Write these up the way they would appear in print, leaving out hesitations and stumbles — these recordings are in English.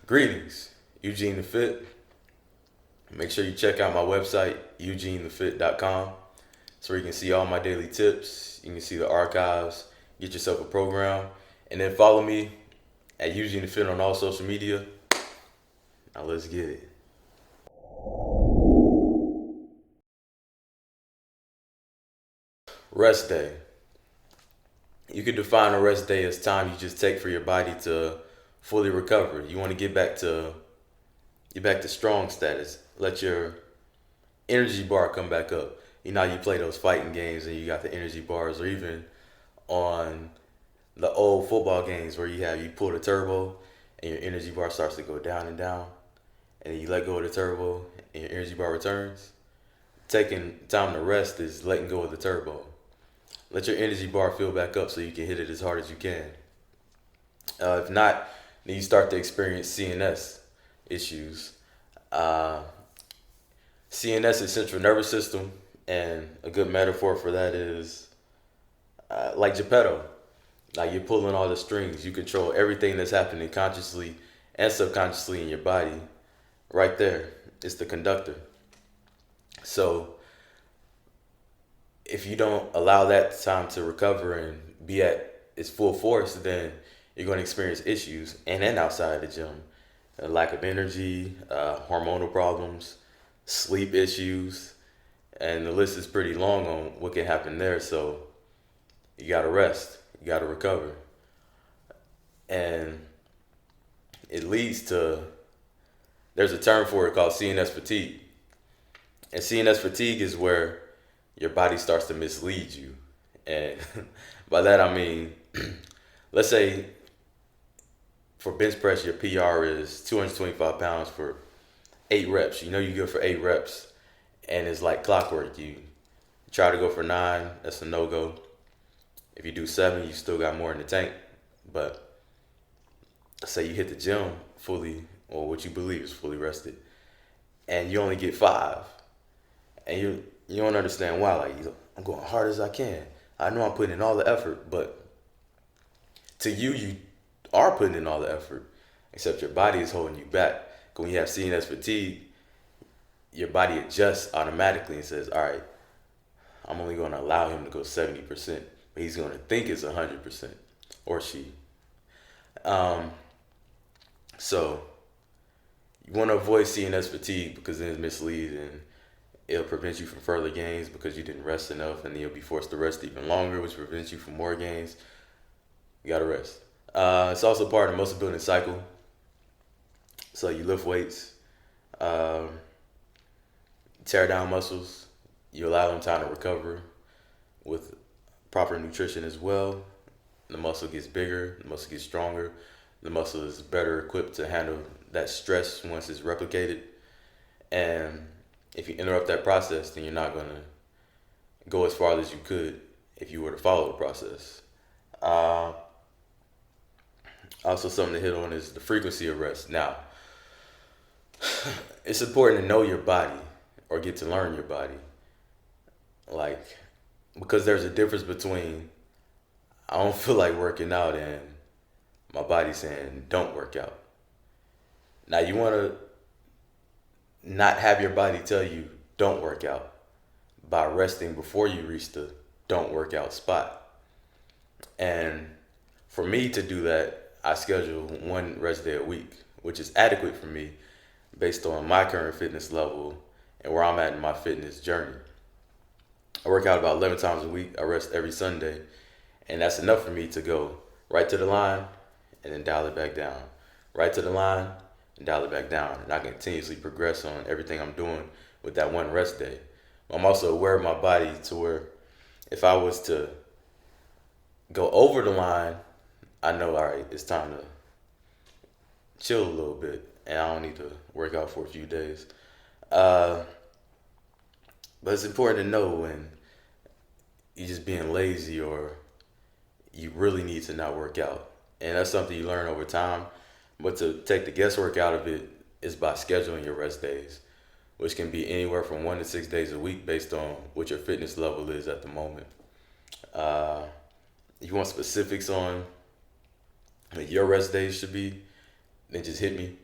Greetings, Eugene the Fit. Make sure you check out my website, eugenethefit.com. That's where you can see all my daily tips. You can see the archives, get yourself a program, and then follow me at Eugene the Fit on all social media. Now let's get it. Rest day. You could define a rest day as time you just take for your body to fully recover. You want to get back to strong status. Let your energy bar come back up. You know how you play those fighting games and you got the energy bars, or even on the old football games where you pull the turbo and your energy bar starts to go down and down, and then you let go of the turbo and your energy bar returns. Taking time to rest is letting go of the turbo. Let your energy bar fill back up so you can hit it as hard as you can. If not, then you start to experience CNS issues. Uh, CNS is central nervous system, and a good metaphor for that is like Geppetto. Like you're pulling all the strings. You control everything that's happening consciously and subconsciously in your body. Right there, it's the conductor. So if you don't allow that time to recover and be at its full force, then you're going to experience issues, and then outside the gym, a lack of energy, hormonal problems, sleep issues, and the list is pretty long on what can happen there. So you got to rest, you got to recover, and it leads to, there's a term for it called CNS fatigue, and CNS fatigue is where your body starts to mislead you. And by that I mean, let's say for bench press, your PR is 225 pounds for 8 reps. You know you go for 8 reps, and it's like clockwork. You try to go for 9, that's a no go. If you do 7, you still got more in the tank. But say you hit the gym fully, or what you believe is fully rested, and you only get 5, and you don't understand why. Like, I'm going hard as I can. I know I'm putting in all the effort, but to you are putting in all the effort, except your body is holding you back. When you have CNS fatigue, your body adjusts automatically and says, all right, I'm only going to allow him to go 70%, but he's going to think it's 100%, or she. Um, so you want to avoid CNS fatigue because then it's misleading, and it'll prevent you from further gains because you didn't rest enough, and then you'll be forced to rest even longer, which prevents you from more gains. You gotta rest. It's also part of the muscle building cycle. So you lift weights, um, tear down muscles, you allow them time to recover with proper nutrition as well. The muscle gets bigger, the muscle gets stronger, the muscle is better equipped to handle that stress once it's replicated. And if you interrupt that process, then you're not going to go as far as you could if you were to follow the process. Uh, Also, something to hit on is the frequency of rest. Now, it's important to know your body or get to learn your body. Like, because there's a difference between I don't feel like working out and my body saying don't work out. Now, you want to not have your body tell you don't work out by resting before you reach the don't work out spot. And for me to do that, I schedule one rest day a week, which is adequate for me based on my current fitness level and where I'm at in my fitness journey. I work out about 11 times a week. I rest every Sunday, and that's enough for me to go right to the line and then dial it back down. Right to the line and dial it back down. And I continuously progress on everything I'm doing with that one rest day. I'm also aware of my body to where if I was to go over the line, I know, all right, it's time to chill a little bit, and I don't need to work out for a few days. Uh, but it's important to know when you're just being lazy or you really need to not work out. And that's something you learn over time. But to take the guesswork out of it is by scheduling your rest days, which can be anywhere from 1 to 6 days a week based on what your fitness level is at the moment. Uh, if you want specifics on what your rest days should be, then just hit me.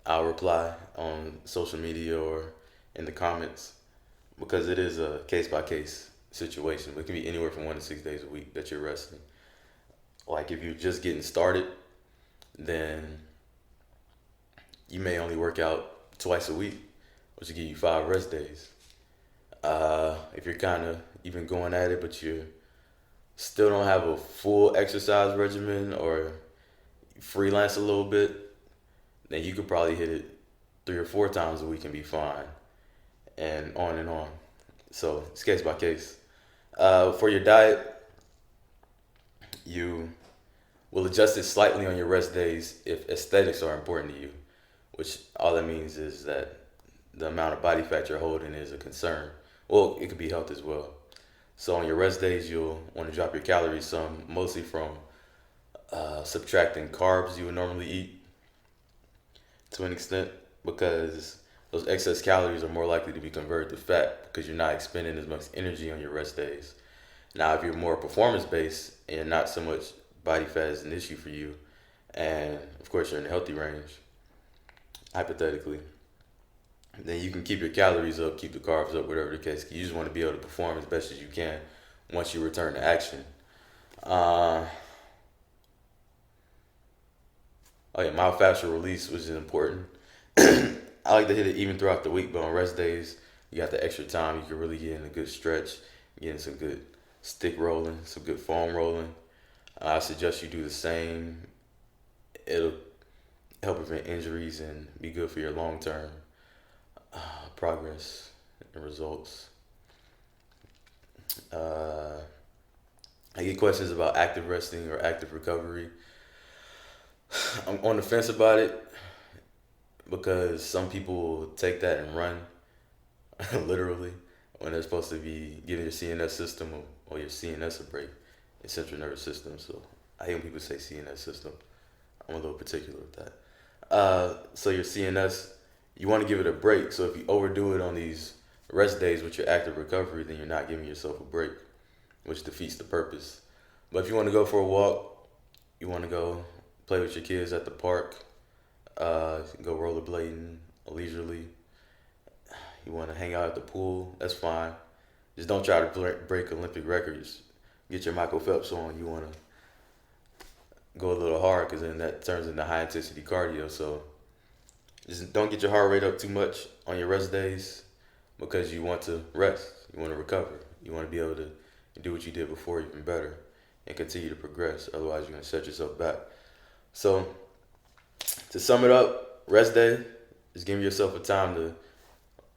I'll reply on social media or in the comments because it is a case by case situation. It can be anywhere from 1 to 6 days a week that you're resting. Like if you're just getting started, then you may only work out twice a week, which will give you 5 rest days. If you're kind of even going at it, but you still don't have a full exercise regimen or freelance a little bit, then you could probably hit it 3 or 4 times a week and be fine, and on and on. So it's case by case. For your diet, you will adjust it slightly on your rest days if aesthetics are important to you, which all that means is that the amount of body fat you're holding is a concern. Well, it could be health as well. So on your rest days, you'll want to drop your calories some, mostly from subtracting carbs you would normally eat to an extent, because those excess calories are more likely to be converted to fat because you're not expending as much energy on your rest days. Now, if you're more performance based and not so much body fat is an issue for you, and of course you're in a healthy range, hypothetically, then you can keep your calories up, keep the carbs up, whatever the case. You just want to be able to perform as best as you can once you return to action. Oh yeah, myofascial release, which is important. I like to hit it even throughout the week, but on rest days, you got the extra time. You can really get in a good stretch, get in some good stick rolling, some good foam rolling. I suggest you do the same. It'll help prevent injuries and be good for your long-term progress and results. I get questions about active resting or active recovery. I'm on the fence about it because some people take that and run literally when they're supposed to be giving your CNS system or your CNS a break, your central nervous system. So I hate when people say CNS system. I'm a little particular with that. So your CNS, you want to give it a break. So if you overdo it on these rest days with your active recovery, then you're not giving yourself a break, which defeats the purpose. But if you want to go for a walk, you want to go play with your kids at the park, go rollerblading leisurely, you want to hang out at the pool, that's fine. Just don't try to break Olympic records. Get your Michael Phelps on. You want to go a little hard because then that turns into high intensity cardio. So just don't get your heart rate up too much on your rest days because you want to rest. You want to recover. You want to be able to do what you did before even better and continue to progress. Otherwise, you're going to set yourself back. So to sum it up, rest day is giving yourself a time to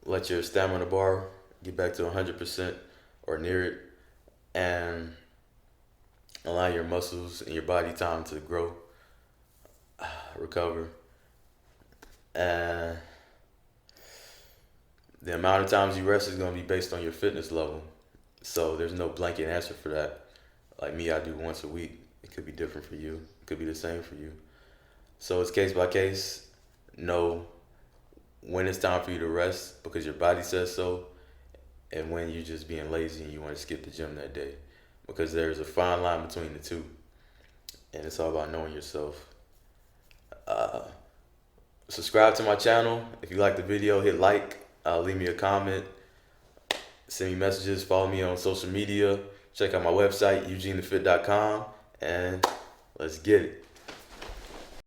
let your stamina bar get back to 100% or near it, and allow your muscles and your body time to grow, recover. And the amount of times you rest is going to be based on your fitness level. So there's no blanket answer for that. Like me, I do once a week. It could be different for you. It could be the same for you. So it's case by case. Know when it's time for you to rest because your body says so, and when you're just being lazy and you want to skip the gym that day, because there's a fine line between the two, and it's all about knowing yourself. Subscribe to my channel. If you like the video, hit like, leave me a comment, send me messages, follow me on social media, check out my website, eugenethefit.com, and let's get it.